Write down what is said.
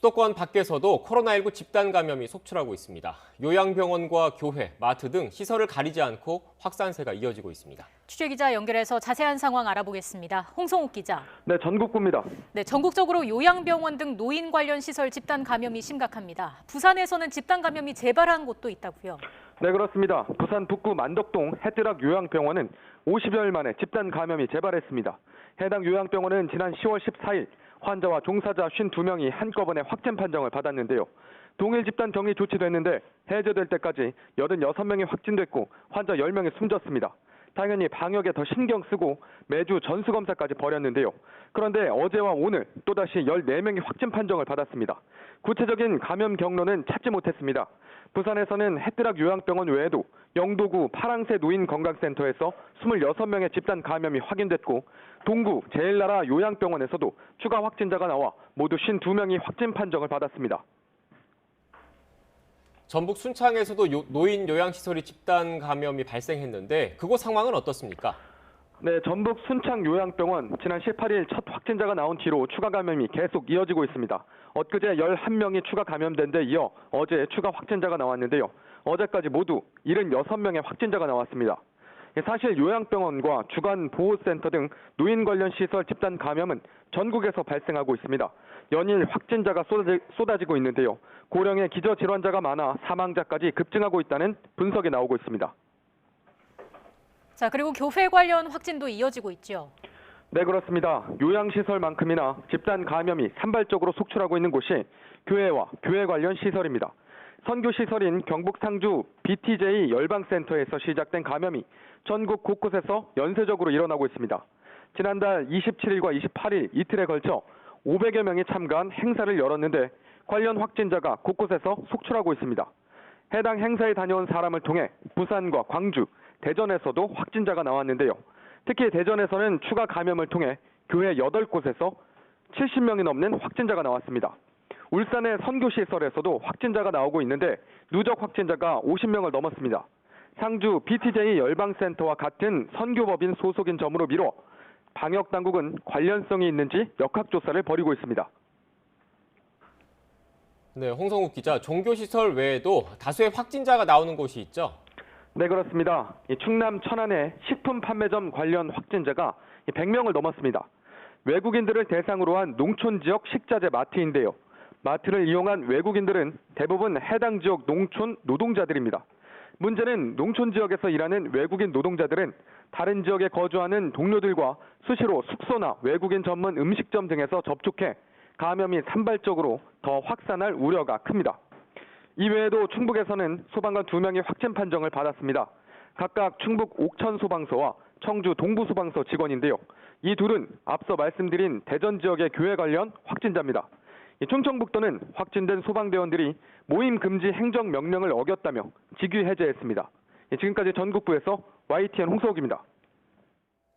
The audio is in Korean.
수도권 밖에서도 코로나19 집단 감염이 속출하고 있습니다. 요양병원과 교회, 마트 등 시설을 가리지 않고 확산세가 이어지고 있습니다. 취재기자 연결해서 자세한 상황 알아보겠습니다. 홍성욱 기자. 네, 전국구입니다. 네, 전국적으로 요양병원 등 노인 관련 시설 집단 감염이 심각합니다. 부산에서는 집단 감염이 재발한 곳도 있다고요. 네, 그렇습니다. 부산 북구 만덕동 해뜨락 요양병원은 50여일 만에 집단 감염이 재발했습니다. 해당 요양병원은 지난 10월 14일 환자와 종사자 52명이 한꺼번에 확진 판정을 받았는데요. 동일 집단 격리 조치됐는데 해제될 때까지 86명이 확진됐고 환자 10명이 숨졌습니다. 당연히 방역에 더 신경 쓰고 매주 전수검사까지 벌였는데요. 그런데 어제와 오늘 또다시 14명이 확진 판정을 받았습니다. 구체적인 감염 경로는 찾지 못했습니다. 부산에서는 해뜨락 요양병원 외에도 영도구 파랑새 노인건강센터에서 26명의 집단 감염이 확인됐고 동구 제일나라 요양병원에서도 추가 확진자가 나와 모두 52명이 확진 판정을 받았습니다. 전북 순창에서도 노인 요양시설이 집단 감염이 발생했는데 그곳 상황은 어떻습니까? 네, 전북 순창 요양병원 지난 18일 첫 확진자가 나온 뒤로 추가 감염이 계속 이어지고 있습니다. 엊그제 11명이 추가 감염된 데 이어 어제 추가 확진자가 나왔는데요. 어제까지 모두 76명의 확진자가 나왔습니다. 사실 요양병원과 주간보호센터 등 노인 관련 시설 집단 감염은 전국에서 발생하고 있습니다. 연일 확진자가 쏟아지고 있는데요. 고령의 기저질환자가 많아 사망자까지 급증하고 있다는 분석이 나오고 있습니다. 자, 그리고 교회 관련 확진도 이어지고 있죠. 네, 그렇습니다. 요양시설만큼이나 집단 감염이 산발적으로 속출하고 있는 곳이 교회와 교회 관련 시설입니다. 선교시설인 경북 상주 BTJ 열방센터에서 시작된 감염이 전국 곳곳에서 연쇄적으로 일어나고 있습니다. 지난달 27일과 28일 이틀에 걸쳐 500여 명이 참가한 행사를 열었는데 관련 확진자가 곳곳에서 속출하고 있습니다. 해당 행사에 다녀온 사람을 통해 부산과 광주, 대전에서도 확진자가 나왔는데요. 특히 대전에서는 추가 감염을 통해 교회 8곳에서 70명이 넘는 확진자가 나왔습니다. 울산의 선교시설에서도 확진자가 나오고 있는데 누적 확진자가 50명을 넘었습니다. 상주 BTJ 열방센터와 같은 선교법인 소속인 점으로 미뤄 방역당국은 관련성이 있는지 역학조사를 벌이고 있습니다. 네, 홍성욱 기자, 종교시설 외에도 다수의 확진자가 나오는 곳이 있죠? 네, 그렇습니다. 충남 천안의 식품 판매점 관련 확진자가 100명을 넘었습니다. 외국인들을 대상으로 한 농촌 지역 식자재 마트인데요. 마트를 이용한 외국인들은 대부분 해당 지역 농촌 노동자들입니다. 문제는 농촌 지역에서 일하는 외국인 노동자들은 다른 지역에 거주하는 동료들과 수시로 숙소나 외국인 전문 음식점 등에서 접촉해 감염이 산발적으로 더 확산할 우려가 큽니다. 이외에도 충북에서는 소방관 2명이 확진 판정을 받았습니다. 각각 충북 옥천소방서와 청주 동부소방서 직원인데요. 이 둘은 앞서 말씀드린 대전 지역의 교회 관련 확진자입니다. 충청북도는 확진된 소방대원들이 모임 금지 행정명령을 어겼다며 직위 해제했습니다. 지금까지 전국부에서 YTN 홍석욱입니다.